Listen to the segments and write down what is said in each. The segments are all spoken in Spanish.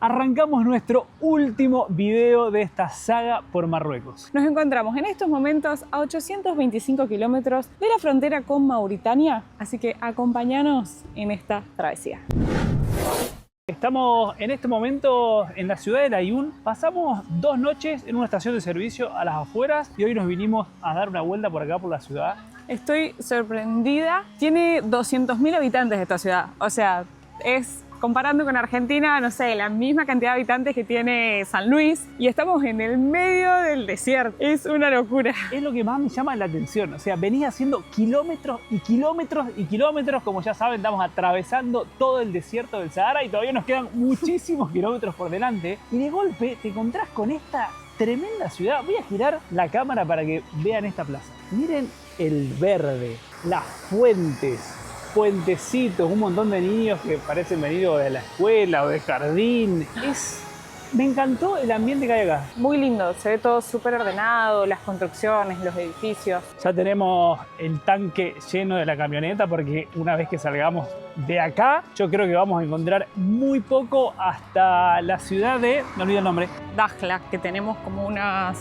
arrancamos nuestro último video de esta saga por Marruecos. Nos encontramos en estos momentos a 825 kilómetros de la frontera con Mauritania, así que acompáñanos en esta travesía. Estamos en este momento en la ciudad de Laayoune. Pasamos 2 noches en una estación de servicio a las afueras y hoy nos vinimos a dar una vuelta por acá por la ciudad. Estoy sorprendida. Tiene 200.000 habitantes esta ciudad, o sea, es... Comparando con Argentina, no sé, la misma cantidad de habitantes que tiene San Luis y estamos en el medio del desierto. Es una locura. Es lo que más me llama la atención. O sea, venía haciendo kilómetros y kilómetros y kilómetros. Como ya saben, estamos atravesando todo el desierto del Sahara y todavía nos quedan muchísimos kilómetros por delante. Y de golpe te encontrás con esta tremenda ciudad. Voy a girar la cámara para que vean esta plaza. Miren el verde, las fuentes, puentecitos, un montón de niños que parecen venidos de la escuela o del jardín. Me encantó el ambiente que hay acá. Muy lindo, se ve todo súper ordenado, las construcciones, los edificios. Ya tenemos el tanque lleno de la camioneta porque una vez que salgamos de acá, yo creo que vamos a encontrar muy poco hasta la ciudad de, me olvido el nombre, Dakhla, que tenemos como unas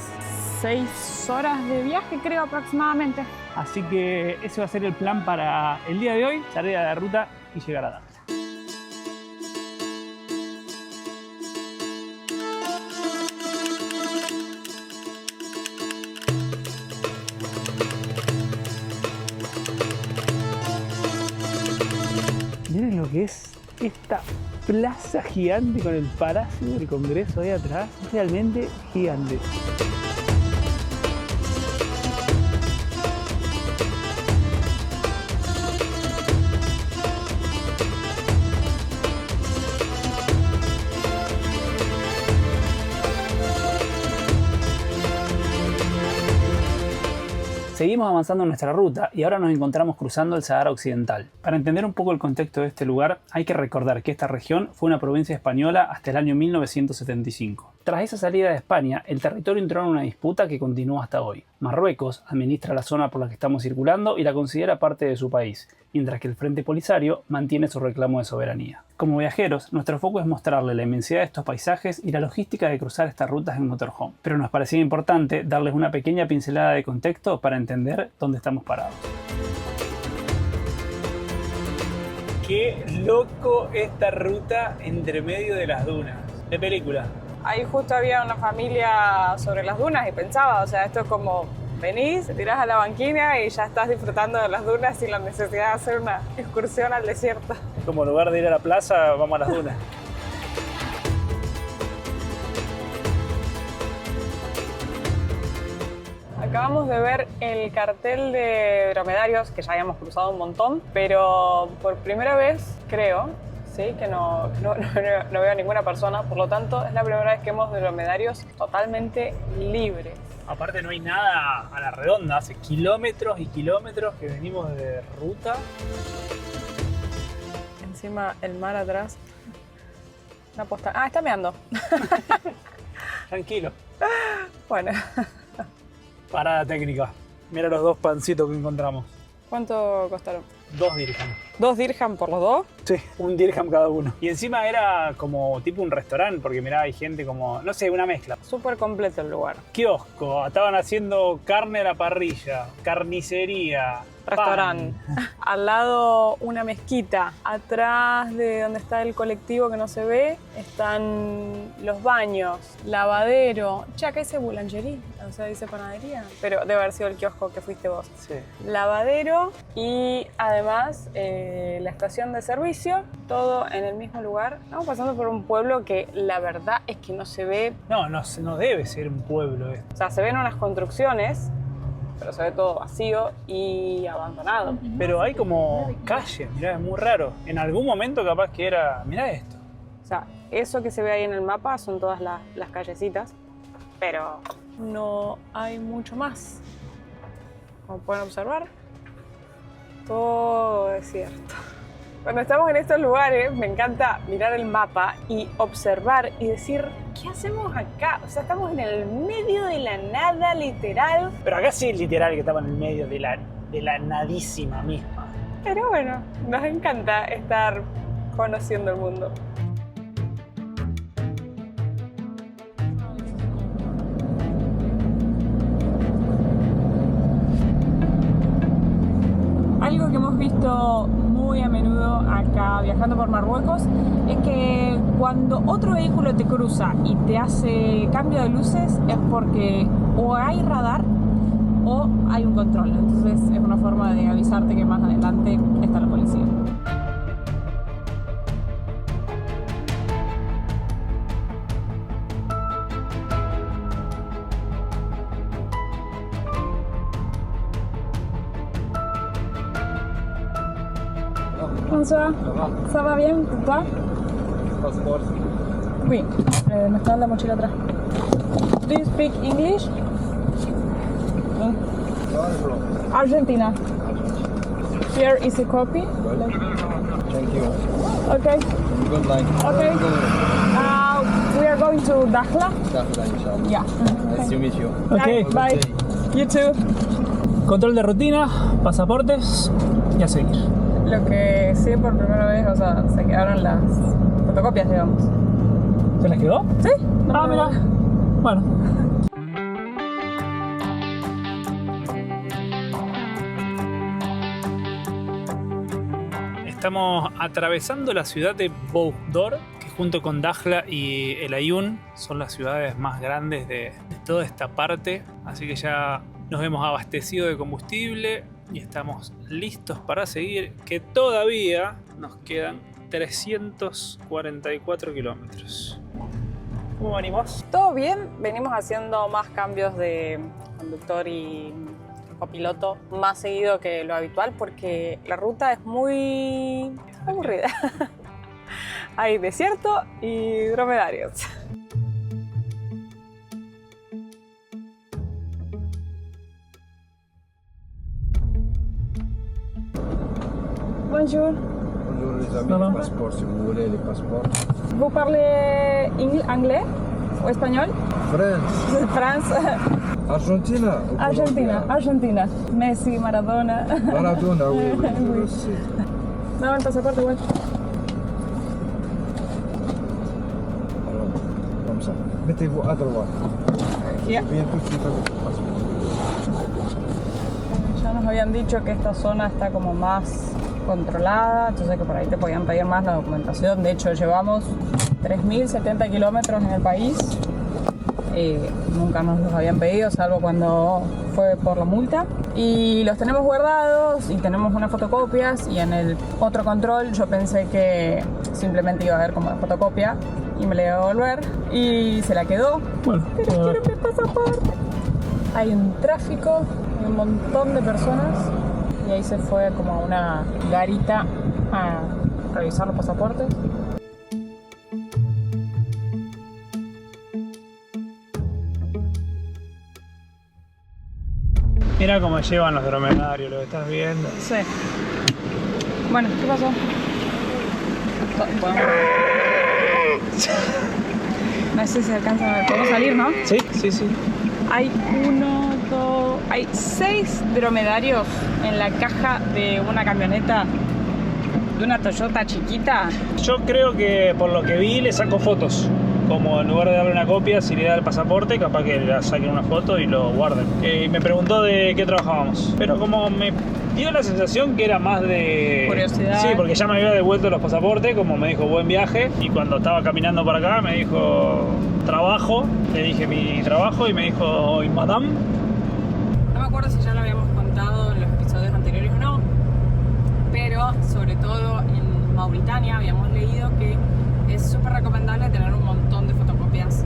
6 horas de viaje, creo, aproximadamente. Así que ese va a ser el plan para el día de hoy, salir a la ruta y llegar a Dakhla. Miren lo que es esta plaza gigante con el Palacio del Congreso ahí atrás, es realmente gigante. Seguimos avanzando en nuestra ruta y ahora nos encontramos cruzando el Sahara Occidental. Para entender un poco el contexto de este lugar, hay que recordar que esta región fue una provincia española hasta el año 1975. Tras esa salida de España, el territorio entró en una disputa que continúa hasta hoy. Marruecos administra la zona por la que estamos circulando y la considera parte de su país, mientras que el Frente Polisario mantiene su reclamo de soberanía. Como viajeros, nuestro foco es mostrarles la inmensidad de estos paisajes y la logística de cruzar estas rutas en motorhome, pero nos parecía importante darles una pequeña pincelada de contexto para entender dónde estamos parados. Qué loco esta ruta entre medio de las dunas. De película. Ahí justo había una familia sobre las dunas y pensaba, o sea, esto es como venís, te tirás a la banquina y ya estás disfrutando de las dunas sin la necesidad de hacer una excursión al desierto. Como en lugar de ir a la plaza, vamos a las dunas. Acabamos de ver el cartel de dromedarios, que ya habíamos cruzado un montón, pero por primera vez, creo, sí, que no veo a ninguna persona, por lo tanto es la primera vez que vemos dromedarios totalmente libres. Aparte no hay nada a la redonda, hace kilómetros y kilómetros que venimos de ruta. Encima el mar atrás. Una posta. Ah, está meando. Tranquilo. Bueno. Parada técnica. Mira los 2 pancitos que encontramos. ¿Cuánto costaron? 2 dirham. 2 dirham por los 2. Sí, 1 dirham cada uno. Y encima era como tipo un restaurante, porque mirá, hay gente como, no sé, una mezcla. Súper completo el lugar. Kiosco, estaban haciendo carne a la parrilla, carnicería, restaurante. Al lado una mezquita. Atrás de donde está el colectivo que no se ve están los baños, lavadero. Che, acá dice boulangerie, o sea, dice panadería. Pero debe haber sido el kiosco que fuiste vos. Sí. Lavadero y además la estación de servicio, todo en el mismo lugar. Estamos pasando por un pueblo que la verdad es que no se ve. No debe ser un pueblo esto. O sea, se ven unas construcciones, pero se ve todo vacío y abandonado. Pero hay como calle, mirá, es muy raro. En algún momento capaz que era, mirá esto. O sea, eso que se ve ahí en el mapa son todas las callecitas, pero no hay mucho más. Como pueden observar, todo desierto. Cuando estamos en estos lugares me encanta mirar el mapa y observar y decir, ¿qué hacemos acá? O sea, estamos en el medio de la nada, literal. Pero acá sí es literal que estamos en el medio de la nadísima misma. Pero bueno, nos encanta estar conociendo el mundo. visto muy a menudo acá viajando por Marruecos es que cuando otro vehículo te cruza y te hace cambio de luces es porque o hay radar o hay un control. Entonces es una forma de avisarte que más adelante está la policía. Bonsoir, ça va bien? ¿Toi? Pasaporte. Oui, me está en la mochila atrás. Do you speak English? Argentina. Here is a copy. Thank you. Okay. Good night. Okay. We are going to Dakhla. Dakhla, inshallah. Yeah. Nice to meet you. Ok. Bye. You too. Control de rutina, pasaportes y a seguir. Lo que sí por primera vez, o sea, se quedaron las fotocopias, digamos. ¿Se les quedó? ¿Sí? Ah, mira. Bueno. Estamos atravesando la ciudad de Bougdor, que junto con Dakhla y El Aaiún son las ciudades más grandes de toda esta parte. Así que ya nos hemos abastecido de combustible y estamos listos para seguir, que todavía nos quedan 344 kilómetros. ¿Cómo venimos? Todo bien, venimos haciendo más cambios de conductor y copiloto más seguido que lo habitual porque la ruta es muy aburrida. Hay desierto y dromedarios. Bonjour. Bonjour les amis, Non, non. passeport si vous voulez les passeports. Vous parlez anglais ou espagnol? France, France. Argentina. ou Argentina, Colombia? Argentina. Messi, Maradona. Maradona, oui, oui, Oui. je sais. Dame el pasaporte, güey. Alors, comme ça. Mettez-vous à droite. Yeah. Bien tout de suite avec le passeport. Ya nos habían dicho que esta zona está como más controlada, entonces que por ahí te podían pedir más la documentación. De hecho, llevamos 3.070 kilómetros en el país. Nunca nos los habían pedido, salvo cuando fue por la multa. Y los tenemos guardados y tenemos unas fotocopias. Y en el otro control yo pensé que simplemente iba a ver como la fotocopia y me la iba a devolver. Y se la quedó. Bueno, Pero quiero mi pasaporte. Hay un tráfico, hay un montón de personas. Y ahí se fue como a una garita a revisar los pasaportes. mira cómo llevan los dromedarios, lo que estás viendo. Sí. Bueno, ¿qué pasó? No sé si alcanza a ver. ¿Podemos salir, no? Sí, sí, sí. Hay hay 6 dromedarios en la caja de una camioneta de una Toyota chiquita. Yo creo que por lo que vi le saco fotos. Como en lugar de darle una copia, si le da el pasaporte, capaz que le saquen una foto y lo guarden. Y me preguntó de qué trabajábamos. Pero como me dio la sensación que era más de curiosidad. Sí, porque ya me había devuelto los pasaportes, como me dijo buen viaje. Y cuando estaba caminando para acá me dijo trabajo. Le dije mi trabajo y me dijo ¿y madame? No me acuerdo si ya lo habíamos contado en los episodios anteriores o no, pero sobre todo en Mauritania habíamos leído que es súper recomendable tener un montón de fotocopias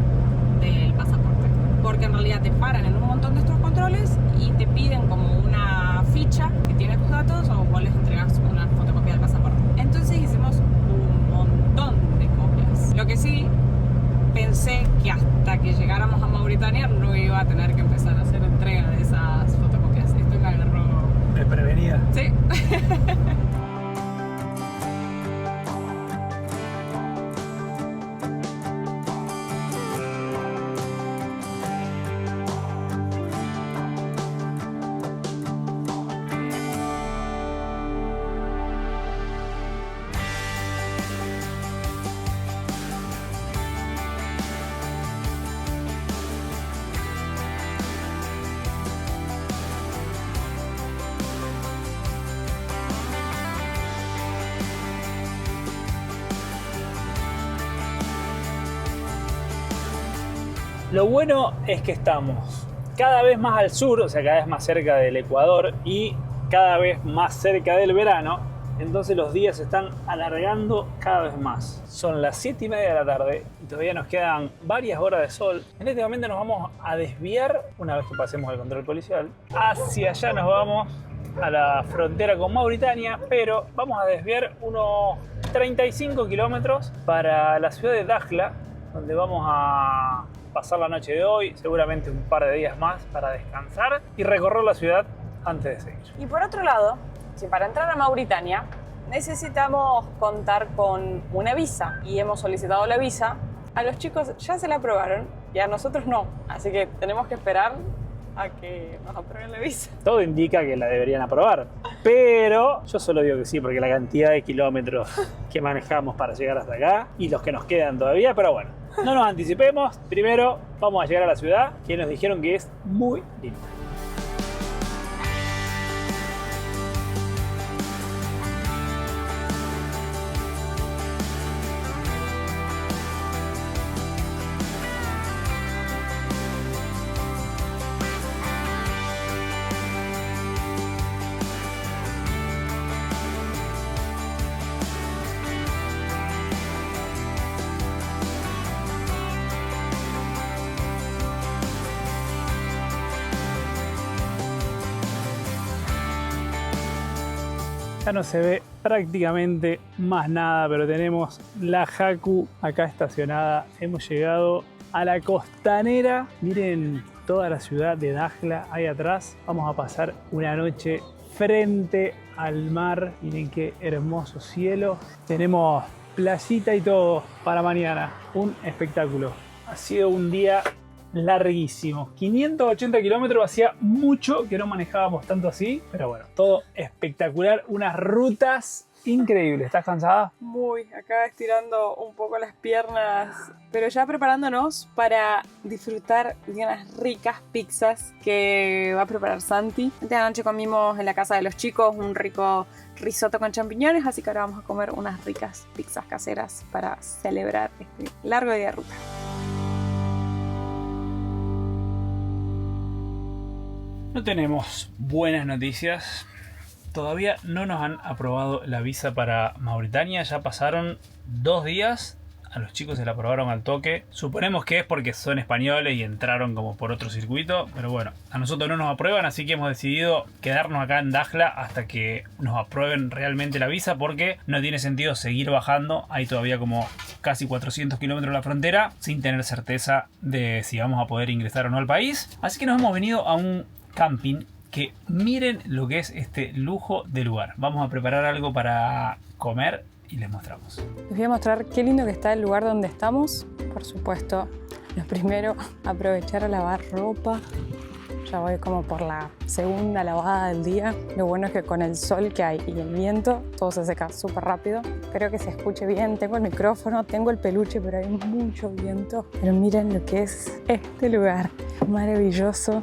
del pasaporte, porque en realidad te paran en un montón de estos controles y te piden como una ficha que tiene tus datos o vos les entregas una fotocopia del pasaporte. Entonces hicimos un montón de copias. Lo que sí, pensé que hasta que llegáramos a Mauritania no iba a tener que empezar a hacer entrega de esas fotocopias. Esto me agarró... Desprevenida. Sí. Lo bueno es que estamos cada vez más al sur, o sea, cada vez más cerca del Ecuador y cada vez más cerca del verano. Entonces los días se están alargando cada vez más. Son las 7:30 de la tarde y todavía nos quedan varias horas de sol. En este momento nos vamos a desviar, una vez que pasemos el control policial, hacia allá nos vamos a la frontera con Mauritania, pero vamos a desviar unos 35 kilómetros para la ciudad de Dakhla, donde vamos a pasar la noche de hoy, seguramente un par de días más para descansar y recorrer la ciudad antes de seguir. Y por otro lado, si para entrar a Mauritania necesitamos contar con una visa y hemos solicitado la visa, a los chicos ya se la aprobaron y a nosotros no, así que tenemos que esperar a que nos aprueben la visa. Todo indica que la deberían aprobar, pero yo solo digo que sí, porque la cantidad de kilómetros que manejamos para llegar hasta acá y los que nos quedan todavía, pero bueno, no nos anticipemos. Primero vamos a llegar a la ciudad, que nos dijeron que es muy linda. Ya no se ve prácticamente más nada, pero tenemos la Haku acá estacionada. Hemos llegado a la costanera. Miren toda la ciudad de Dakhla ahí atrás. Vamos a pasar una noche frente al mar. Miren qué hermoso cielo. Tenemos playita y todo para mañana. Un espectáculo. Ha sido un día larguísimo, 580 kilómetros, hacía mucho que no manejábamos tanto así, pero bueno, todo espectacular, unas rutas increíbles. ¿Estás cansada? Muy, acá estirando un poco las piernas, pero ya preparándonos para disfrutar de unas ricas pizzas que va a preparar Santi. Esta noche comimos en la casa de los chicos un rico risotto con champiñones, así que ahora vamos a comer unas ricas pizzas caseras para celebrar este largo día de ruta. No tenemos buenas noticias. Todavía no nos han aprobado la visa para Mauritania. Ya pasaron 2 días. A los chicos se la aprobaron al toque. Suponemos que es porque son españoles y entraron como por otro circuito. Pero bueno, a nosotros no nos aprueban. Así que hemos decidido quedarnos acá en Dakhla hasta que nos aprueben realmente la visa. Porque no tiene sentido seguir bajando. Hay todavía como casi 400 kilómetros de la frontera sin tener certeza de si vamos a poder ingresar o no al país. Así que nos hemos venido a un camping, que miren lo que es este lujo de lugar. Vamos a preparar algo para comer y les mostramos. Les voy a mostrar qué lindo que está el lugar donde estamos. Por supuesto, lo primero, aprovechar a lavar ropa. Ya voy como por la segunda lavada del día. Lo bueno es que con el sol que hay y el viento, todo se seca súper rápido. Espero que se escuche bien. Tengo el micrófono, tengo el peluche, pero hay mucho viento. Pero miren lo que es este lugar. Maravilloso.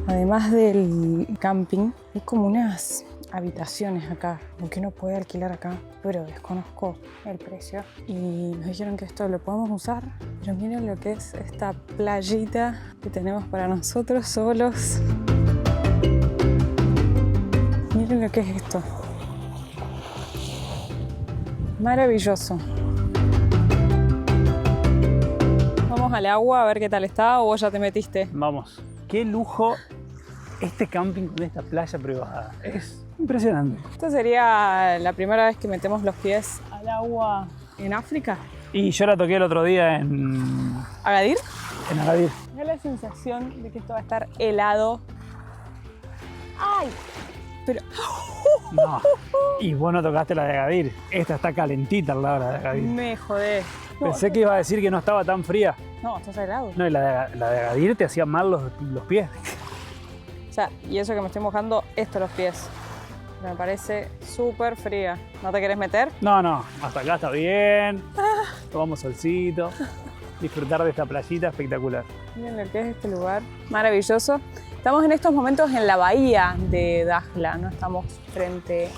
Además del camping, hay como unas habitaciones acá, aunque no puede alquilar acá, pero desconozco el precio. Y nos dijeron que esto lo podemos usar, pero miren lo que es esta playita que tenemos para nosotros solos. Miren lo que es esto. Maravilloso. Vamos al agua a ver qué tal está, o vos ya te metiste. Vamos. Qué lujo este camping con esta playa privada. Es impresionante. Esto sería la primera vez que metemos los pies al agua en África. Y yo la toqué el otro día en ¿Agadir? Agadir. Me da la sensación de que esto va a estar helado. ¡Ay! Pero... No. Y vos no tocaste la de Agadir. Esta está calentita al lado de Agadir. Me jodé. Pensé que iba a decir que no estaba tan fría. No, está helado. No, y la de Agadir te hacía mal los pies. O sea, y eso que me estoy mojando, los pies. Me parece súper fría. ¿No te querés meter? No, hasta acá está bien. Tomamos solcito. Disfrutar de esta playita espectacular. Miren lo que es este lugar. Maravilloso. Estamos en estos momentos en la bahía de Dakhla, no estamos frente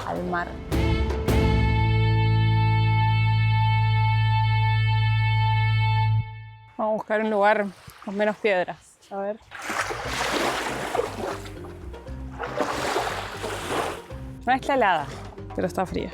al mar. Vamos a buscar un lugar con menos piedras. A ver. No está helada, pero está fría.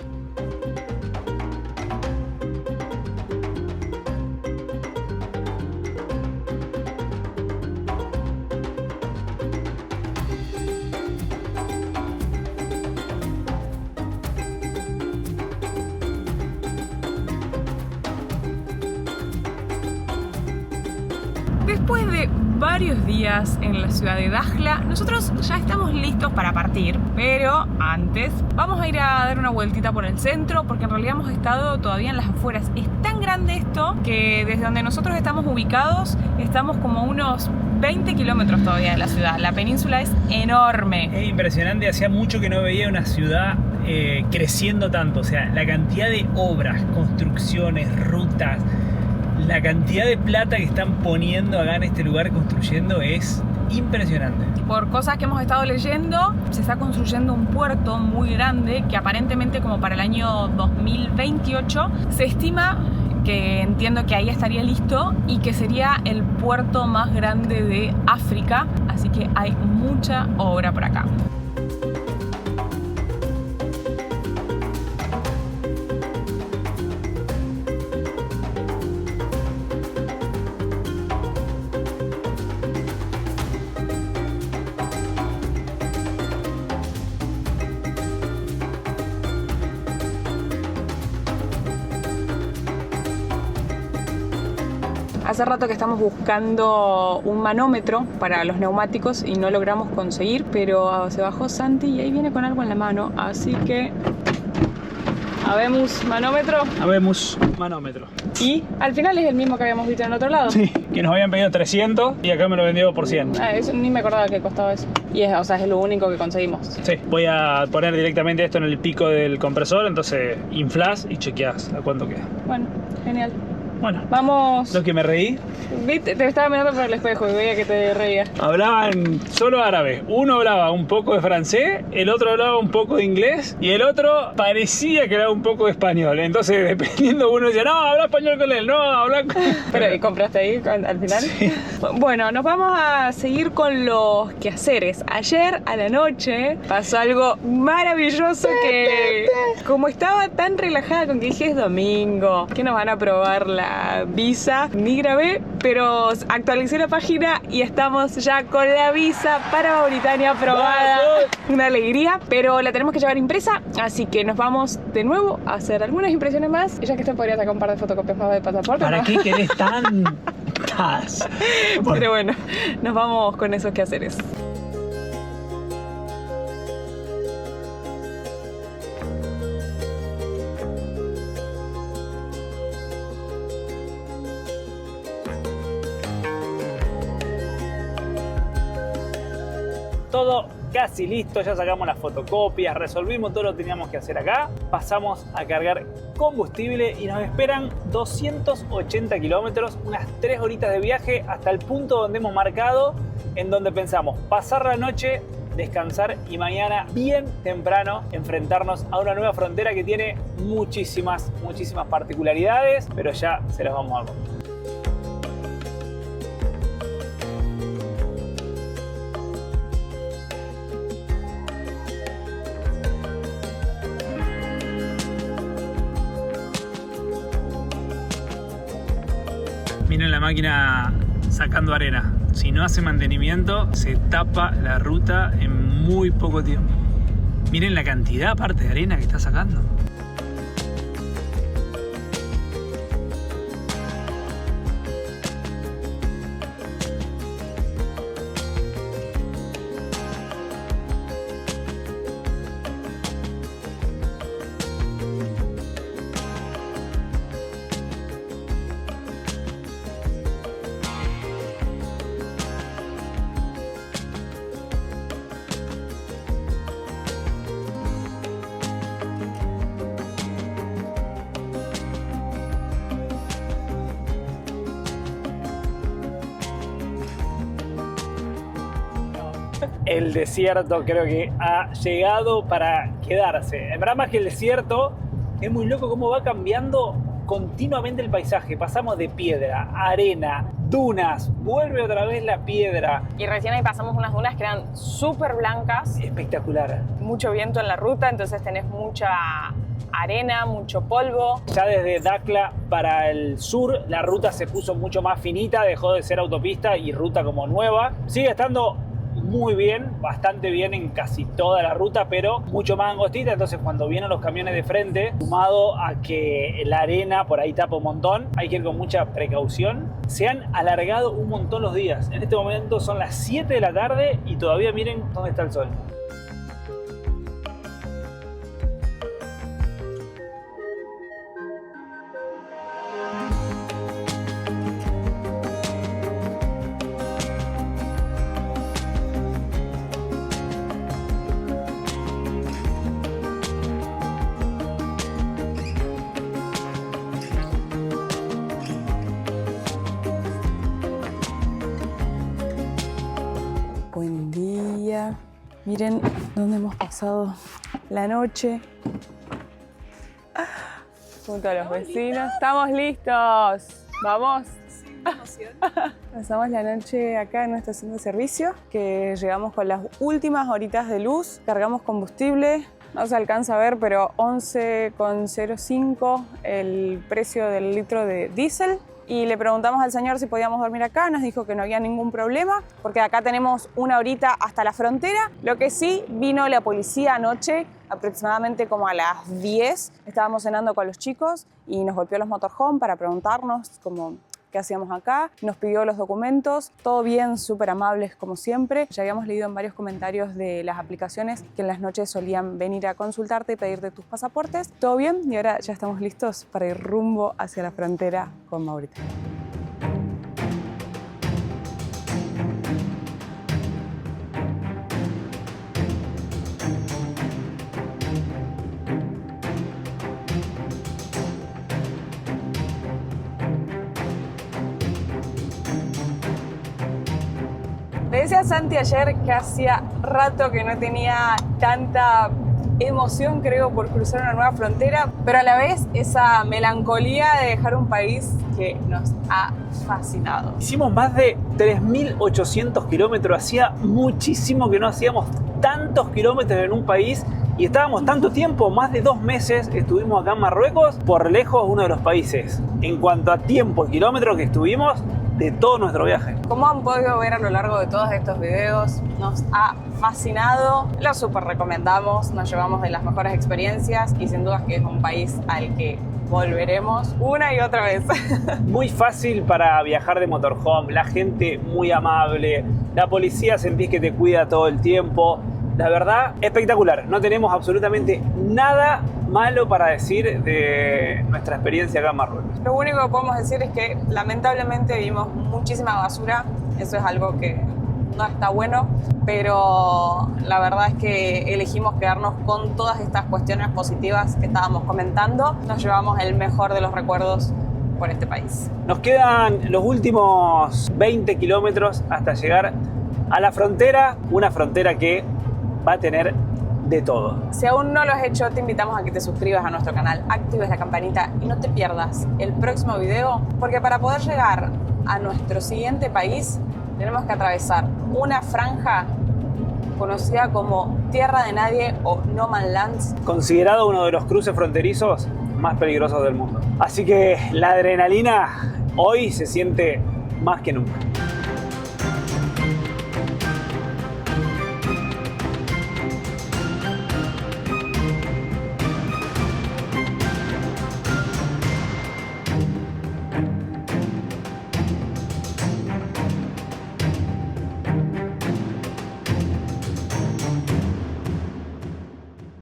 Después de varios días en la ciudad de Dakhla, nosotros ya estamos listos para partir, pero antes vamos a ir a dar una vueltita por el centro porque en realidad hemos estado todavía en las afueras. Es tan grande esto que desde donde nosotros estamos ubicados estamos como unos 20 kilómetros todavía de la ciudad. La península es enorme. Es impresionante, hacía mucho que no veía una ciudad creciendo tanto, o sea, la cantidad de obras, construcciones, rutas, la cantidad de plata que están poniendo acá en este lugar construyendo es impresionante. Por cosas que hemos estado leyendo, se está construyendo un puerto muy grande que aparentemente como para el año 2028 se estima que entiendo que ahí estaría listo y que sería el puerto más grande de África, así que hay mucha obra por acá. Hace rato que estamos buscando un manómetro para los neumáticos y no logramos conseguir, pero se bajó Santi y ahí viene con algo en la mano, así que... ¿Habemos manómetro? Habemos manómetro. Y al final es el mismo que habíamos visto en el otro lado. Sí, que nos habían pedido 300 y acá me lo vendió por 100. Eso, ni me acordaba que costaba eso. Y es, o sea, es lo único que conseguimos. Sí, voy a poner directamente esto en el pico del compresor, entonces inflás y chequeás a cuánto queda. Bueno, genial. Bueno, vamos. Lo que me reí. ¿Viste? Te estaba mirando por el espejo y veía que te reías. Hablaban solo árabe. Uno hablaba un poco de francés, el otro hablaba un poco de inglés y el otro parecía que hablaba un poco de español. Entonces, dependiendo, uno decía, no, habla español con él, no, habla con... Pero, ¿y compraste ahí al final? Sí. Bueno, nos vamos a seguir con los quehaceres. Ayer a la noche pasó algo maravilloso que... Como estaba tan relajada con que dije es domingo, que nos van a probar la visa, ni grabé, pero actualicé la página y estamos ya con la visa para Mauritania aprobada. Una alegría, pero la tenemos que llevar impresa, así que nos vamos de nuevo a hacer algunas impresiones más. Y ya que te podría sacar un par de fotocopias más de pasaporte. ¿Para ¿no? qué querés tantas? Pero bueno, nos vamos con esos quehaceres. Todo casi listo, ya sacamos las fotocopias, resolvimos todo lo que teníamos que hacer acá, pasamos a cargar combustible y nos esperan 280 kilómetros, unas 3 horitas de viaje hasta el punto donde hemos marcado, en donde pensamos pasar la noche, descansar y mañana bien temprano enfrentarnos a una nueva frontera que tiene muchísimas particularidades, pero ya se las vamos a contar. Miren la máquina sacando arena. Si no hace mantenimiento, se tapa la ruta en muy poco tiempo. Miren la cantidad aparte de arena que está sacando. El desierto creo que ha llegado para quedarse. En verdad, más que el desierto, es muy loco cómo va cambiando continuamente el paisaje. Pasamos de piedra, arena, dunas, vuelve otra vez la piedra. Y recién ahí pasamos unas dunas que eran súper blancas. Espectacular. Mucho viento en la ruta, entonces tenés mucha arena, mucho polvo. Ya desde Dakhla para el sur la ruta se puso mucho más finita, dejó de ser autopista y ruta como nueva. Sigue estando muy bien, bastante bien en casi toda la ruta, pero mucho más angostita. Entonces cuando vienen los camiones de frente, sumado a que la arena por ahí tapa un montón, hay que ir con mucha precaución. Se han alargado un montón los días. En este momento son las 7 de la tarde y todavía miren dónde está el sol. Buen día. Miren dónde hemos pasado la noche. Junto a los vecinos. ¡Estamos listos! ¡Vamos! Pasamos la noche acá en nuestra estación de servicio, que llegamos con las últimas horitas de luz, cargamos combustible, no se alcanza a ver, pero 11,05 el precio del litro de diésel. Y le preguntamos al señor si podíamos dormir acá, nos dijo que no había ningún problema, porque acá tenemos una horita hasta la frontera. Lo que sí, vino la policía anoche, aproximadamente como a las 10, estábamos cenando con los chicos y nos golpeó los motorhome para preguntarnos como qué hacíamos acá, nos pidió los documentos, todo bien, súper amables como siempre. Ya habíamos leído en varios comentarios de las aplicaciones que en las noches solían venir a consultarte y pedirte tus pasaportes. Todo bien y ahora ya estamos listos para ir rumbo hacia la frontera con Mauritania. Le decía a Santi ayer que hacía rato que no tenía tanta emoción, creo, por cruzar una nueva frontera, pero a la vez esa melancolía de dejar un país que nos ha fascinado. Hicimos más de 3.800 kilómetros, hacía muchísimo que no hacíamos tantos kilómetros en un país y estábamos tanto tiempo, más de 2 meses estuvimos acá en Marruecos, por lejos uno de los países, en cuanto a tiempo y kilómetros que estuvimos, de todo nuestro viaje. Como han podido ver a lo largo de todos estos videos, nos ha fascinado, lo súper recomendamos, nos llevamos de las mejores experiencias y sin dudas que es un país al que volveremos una y otra vez. Muy fácil para viajar de motorhome, la gente muy amable, la policía sentís que te cuida todo el tiempo. La verdad, espectacular. No tenemos absolutamente nada malo para decir de nuestra experiencia acá en Marruecos. Lo único que podemos decir es que lamentablemente vimos muchísima basura. Eso es algo que no está bueno, pero la verdad es que elegimos quedarnos con todas estas cuestiones positivas que estábamos comentando. Nos llevamos el mejor de los recuerdos por este país. Nos quedan los últimos 20 kilómetros hasta llegar a la frontera, una frontera que va a tener de todo. Si aún no lo has hecho, te invitamos a que te suscribas a nuestro canal, actives la campanita y no te pierdas el próximo video, porque para poder llegar a nuestro siguiente país tenemos que atravesar una franja conocida como Tierra de Nadie o No Man's Land, considerado uno de los cruces fronterizos más peligrosos del mundo. Así que la adrenalina hoy se siente más que nunca.